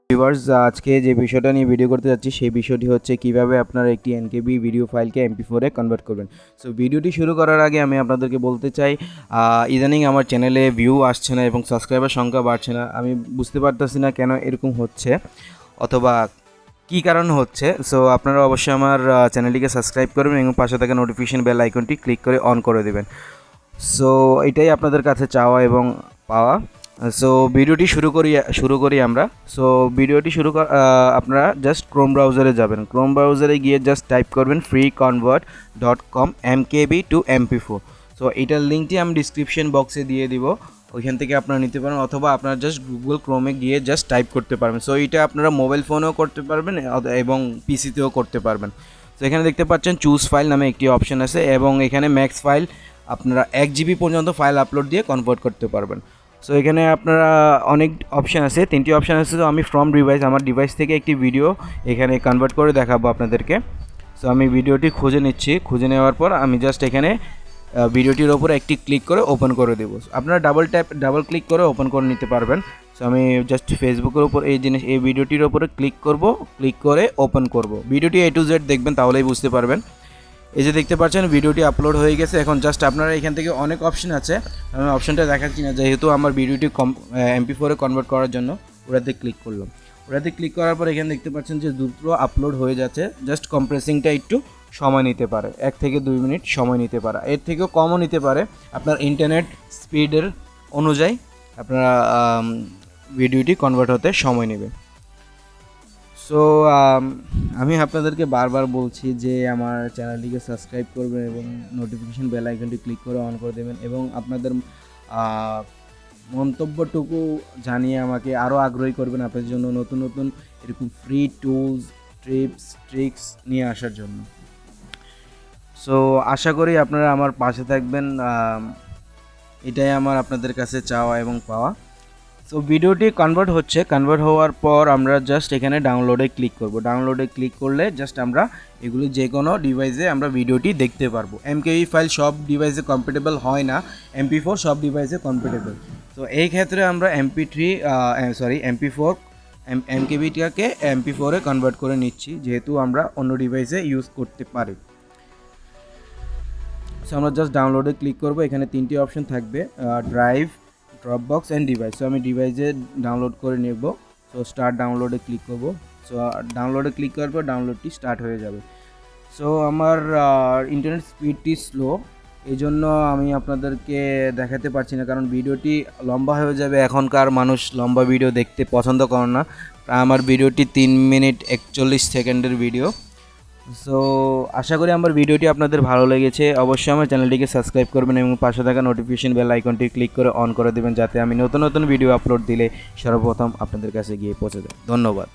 Viewers আজকে যে বিষয়টা নিয়ে ভিডিও করতে যাচ্ছি সেই বিষয়টি হচ্ছে কিভাবে আপনারা একটি এনকেবি ভিডিও ফাইলকে এমপি4 এ কনভার্ট করবেন। সো ভিডিওটি শুরু করার আগে আমি আপনাদেরকে বলতে চাই ইদানিং আমার চ্যানেলে ভিউ আসছে না এবং সাবস্ক্রাইবার সংখ্যা বাড়ছে না। আমি বুঝতে পারতেছি না কেন এরকম হচ্ছে অথবা কী কারণ হচ্ছে। সো আপনারা অবশ্যই আমার চ্যানেলটিকে সাবস্ক্রাইব করবেন এবং পাশে থাকা নোটিফিকেশন বেল আইকনটি ক্লিক করে অন করে দেবেন। সো এটাই আপনাদের কাছে চাওয়া এবং পাওয়া। সো ভিডিওটি শুরু করি আমরা। সো ভিডিওটি আপনারা জাস্ট ক্রোম ব্রাউজারে যাবেন। ক্রোম ব্রাউজারে গিয়ে জাস্ট টাইপ করবেন freeconvert.com mkb to mp4। So এটার লিঙ্কটি আমি ডিসক্রিপশন বক্সে দিয়ে দিব, ওইখান থেকে আপনারা নিতে পারেন, অথবা আপনারা জাস্ট গুগল ক্রোমে গিয়ে জাস্ট টাইপ করতে পারবেন। সো এটা আপনারা মোবাইল ফোনেও করতে পারবেন এবং পিসিতেও করতে পারবেন। তো এখানে দেখতে পাচ্ছেন চুজ ফাইল নামে একটি অপশন আছে এবং এখানে ম্যাক্স ফাইল আপনারা 1 জিবি পর্যন্ত ফাইল আপলোড দিয়ে কনভার্ট করতে পারবেন। সো এখানে আপনারা অনেক অপশান আছে, 3টি অপশান আছে। তো আমি ফ্রম ডিভাইস, আমার ডিভাইস থেকে একটি ভিডিও এখানে কনভার্ট করে দেখাবো আপনাদেরকে। সো আমি ভিডিওটি খুঁজে নিচ্ছি, খুঁজে নেওয়ার পর আমি জাস্ট এখানে ভিডিওটির ওপরে একটি ক্লিক করে ওপেন করে দেবো। আপনারা ডাবল ক্লিক করে ওপেন করে নিতে পারবেন। সো আমি জাস্ট ফেসবুকের উপর এই ভিডিওটির ওপরে ক্লিক করে ওপেন করব। ভিডিওটি A to Z দেখবেন, তাহলেই বুঝতে পারবেন। এই যে দেখতে পাচ্ছেন ভিডিওটি আপলোড হয়ে গেছে। এখন জাস্ট আপনারা এখান থেকে অনেক অপশন আছে, আমি অপশনটা দেখাচ্ছি না যেহেতু আমার ভিডিওটি MP4 এ কনভার্ট করার জন্য ওটাতে ক্লিক করলাম। ওটাতে ক্লিক করার পর এখানে দেখতে পাচ্ছেন যে দ্রুত আপলোড হয়ে যাচ্ছে। জাস্ট কম্প্রেসিংটা একটু সময় নিতে পারে, 1 থেকে 2 মিনিট সময় নিতে পারে, এর থেকেও কমও নিতে পারে। আপনার ইন্টারনেট স্পিডের অনুযায়ী আপনারা ভিডিওটি কনভার্ট হতে সময় নেবে। সো আমি আপনাদেরকে বারবার বলছি যে আমার চ্যানেলটিকে সাবস্ক্রাইব করবেন এবং নোটিফিকেশন বেল আইকনটি ক্লিক করে অন করে দেবেন এবং আপনাদের মন্তব্যটুকু জানিয়ে আমাকে আরও আগ্রহী করবেন আপনাদের জন্য নতুন নতুন এরকম ফ্রি টুলস, ট্রিক্স নিয়ে আসার জন্য। সো আশা করি আপনারা আমার পাশে থাকবেন, এটাই আমার আপনাদের কাছে চাওয়া এবং পাওয়া। সো ভিডিওটি কনভার্ট হওয়ার পর আমরা জাস্ট এখানে ডাউনলোডে ক্লিক করব। ডাউনলোডে ক্লিক করলে জাস্ট আমরা এগুলি যে কোনো ডিভাইসে আমরা ভিডিওটি দেখতে পারবো। এমকেবি ফাইল সব ডিভাইসে কম্প্যাটেবল হয় না, MP4 সব ডিভাইসে কম্প্যাটেবল। তো এই ক্ষেত্রে আমরা MP4 এমকেবিটাকে MP4 এ কনভার্ট করে নিচ্ছি, যেহেতু আমরা অন্য ডিভাইসে ইউজ করতে পারি। সো আমরা জাস্ট ডাউনলোডে ক্লিক করব। এখানে 3টি অপশন থাকবে, drive, Dropbox and device. So আমি ডিভাইসে ডাউনলোড করে নেব। সো স্টার্ট ডাউনলোডে ক্লিক করব। সো ডাউনলোডে ক্লিক করার পর ডাউনলোডটি স্টার্ট হয়ে যাবে। সো আমার ইন্টারনেট স্পিডটি স্লো, এই জন্য আমি আপনাদেরকে দেখাতে পারছি না, কারণ ভিডিওটি লম্বা হয়ে যাবে। এখনকার মানুষ লম্বা ভিডিও দেখতে পছন্দ করে না। আমার ভিডিওটি 3 মিনিট 41 সেকেন্ডের ভিডিও। সো আশা করি আমার ভিডিওটি আপনাদের ভালো লেগেছে। অবশ্যই আমার চ্যানেলটিকে সাবস্ক্রাইব করবেন এবং পাশে থাকা নোটিফিকেশন বেল আইকনটি ক্লিক করে অন করে দেবেন, যাতে আমি নতুন নতুন ভিডিও আপলোড দিলে সর্বপ্রথম আপনাদের কাছে গিয়ে পৌঁছে যায়। ধন্যবাদ।